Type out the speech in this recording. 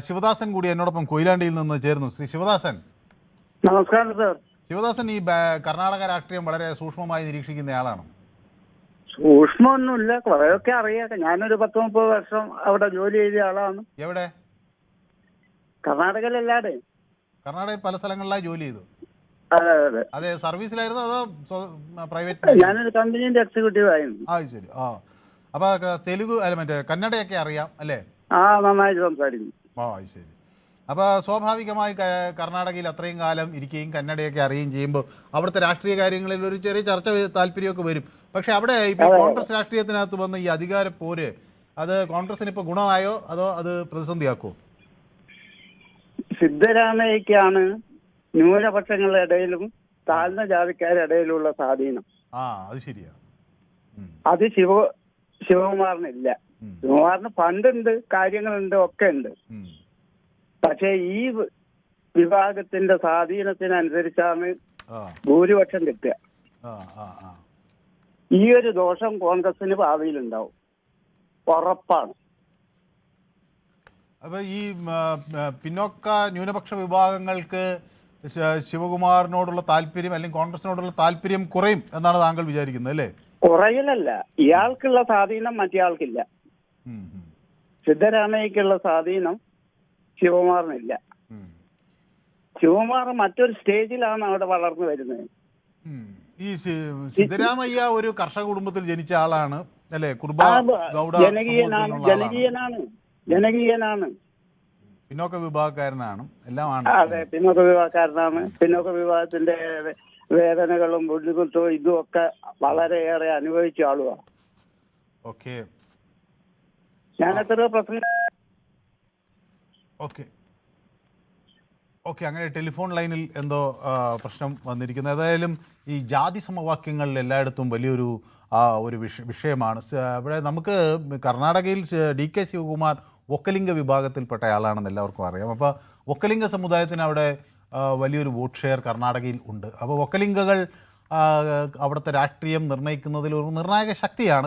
ശിവദാസൻ കൂടി എന്നോടൊപ്പം കൊയിലാണ്ടിയിൽ നിന്ന് ചേരുന്നു. ശ്രീ ശിവദാസൻ, നമസ്കാരം സർ. ശിവദാസൻ ഈ കർണാടക രാഷ്ട്രീയം വളരെ സൂക്ഷ്മമായി നിരീക്ഷിക്കുന്നയാളാണ്. സൂക്ഷ്മമൊന്നുമില്ല, കുറെയൊക്കെ അറിയാം. ഞാനൊരു 10-30 വർഷം അവിടെ ജോലി ചെയ്ത ആളാണ്. എവിടെ? കർണാടകയിലല്ലാതെ. കർണാടകയിൽ പല സ്ഥലങ്ങളിലായി ജോലി ചെയ്തു. അതെ അതെ. അതെ, സർവീസിലായിരുന്നു അതോ പ്രൈവറ്റ്? ഞാനൊരു കമ്പനീന്റെ എക്സിക്യൂട്ടീവ് ആയിരുന്നു. ശരി. അപ്പൊ തെലുഗു അല്ല മറ്റേ കന്നഡയൊക്കെ അറിയാം അല്ലേ? നന്നായിട്ട് സംസാരിക്കുന്നു. ശരി. അപ്പോൾ സ്വാഭാവികമായി കർണാടകയിൽ അത്രയും കാലം ഇരിക്കുകയും കന്നഡയൊക്കെ അറിയുകയും ചെയ്യുമ്പോൾ അവിടുത്തെ രാഷ്ട്രീയ കാര്യങ്ങളിൽ ഒരു ചെറിയ ചർച്ച താല്പര്യമൊക്കെ വരും. പക്ഷെ അവിടെ ഇപ്പോൾ കോൺഗ്രസ് രാഷ്ട്രീയത്തിനകത്ത് വന്ന ഈ അധികാര പോര്, അത് കോൺഗ്രസിന് ഇപ്പോൾ ഗുണമായോ അതോ അത് പ്രതിസന്ധിയാക്കുമോ? സിദ്ധരാമയ്ക്കാണ് ന്യൂനപക്ഷങ്ങളുടെ ഇടയിലും താഴ്ന്ന ജാതിക്കാരുടെ ഇടയിലുള്ള സ്വാധീനം. അത് ശരിയാ. അത് ശിവകുമാറിനില്ല. ശിവകുമാറിന് ഫണ്ടുണ്ട്, കാര്യങ്ങളുണ്ട്, ഒക്കെ ഉണ്ട്. പക്ഷെ ഈ വിഭാഗത്തിന്റെ സ്വാധീനത്തിനനുസരിച്ചാണ് ഭൂരിപക്ഷം കിട്ടുക. ഈ ഒരു ദോഷം കോൺഗ്രസിന് ഭാവിയിലുണ്ടാവും, ഉറപ്പാണ്. അപ്പൊ ഈ പിന്നോക്ക ന്യൂനപക്ഷ വിഭാഗങ്ങൾക്ക് ശിവകുമാറിനോടുള്ള താല്പര്യം അല്ലെങ്കിൽ കോൺഗ്രസിനോടുള്ള താല്പര്യം കുറയും എന്നാണ് താങ്കൾ വിചാരിക്കുന്നത് അല്ലേ? കുറയലല്ല, ഇയാൾക്കുള്ള സ്വാധീനം മറ്റേയാൾക്കില്ല. സിദ്ധരാമയ്ക്കുള്ള സ്വാധീനം ശിവകുമാറിനില്ല. ശിവകുമാർ മറ്റൊരു സ്റ്റേജിലാണ് അവിടെ വളർന്നു വരുന്നത്. ഈ സിദ്ധരാമയ്യ ഒരു കർഷക കുടുംബത്തിൽ ജനിച്ച ആളാണ് അല്ലേ? ജനകീയനാണ്, പിന്നോക്ക വിഭാഗക്കാരനാണ്, എല്ലാമാണ്. അതെ, പിന്നോക്ക വിഭാഗക്കാരനാണ്. പിന്നോക്ക വിഭാഗത്തിന്റെ വേദനകളും ബുദ്ധിമുട്ടും ഇതും ഒക്കെ വളരെയേറെ അനുഭവിച്ച ആളുമാണ്. ഓക്കെ, ഞാൻ എത്ര പ്രസംഗം. ഓക്കെ, അങ്ങനെ ടെലിഫോൺ ലൈനിൽ എന്തോ പ്രശ്നം വന്നിരിക്കുന്നു. ഏതായാലും ഈ ജാതി സമവാക്യങ്ങളിൽ എല്ലായിടത്തും വലിയൊരു വിഷയമാണ്. ഇവിടെ നമുക്ക് കർണാടകയിൽ DK ശിവകുമാർ ഒക്കലിംഗ വിഭാഗത്തിൽപ്പെട്ട ആളാണെന്ന് എല്ലാവർക്കും അറിയാം. അപ്പോൾ ഒക്കലിംഗ സമുദായത്തിന് അവിടെ വലിയൊരു വോട്ട് ഷെയർ കർണാടകയിൽ ഉണ്ട്. അപ്പോൾ ഒക്കലിംഗകൾ അവിടുത്തെ രാഷ്ട്രീയം നിർണ്ണയിക്കുന്നതിൽ ഒരു നിർണായക ശക്തിയാണ്.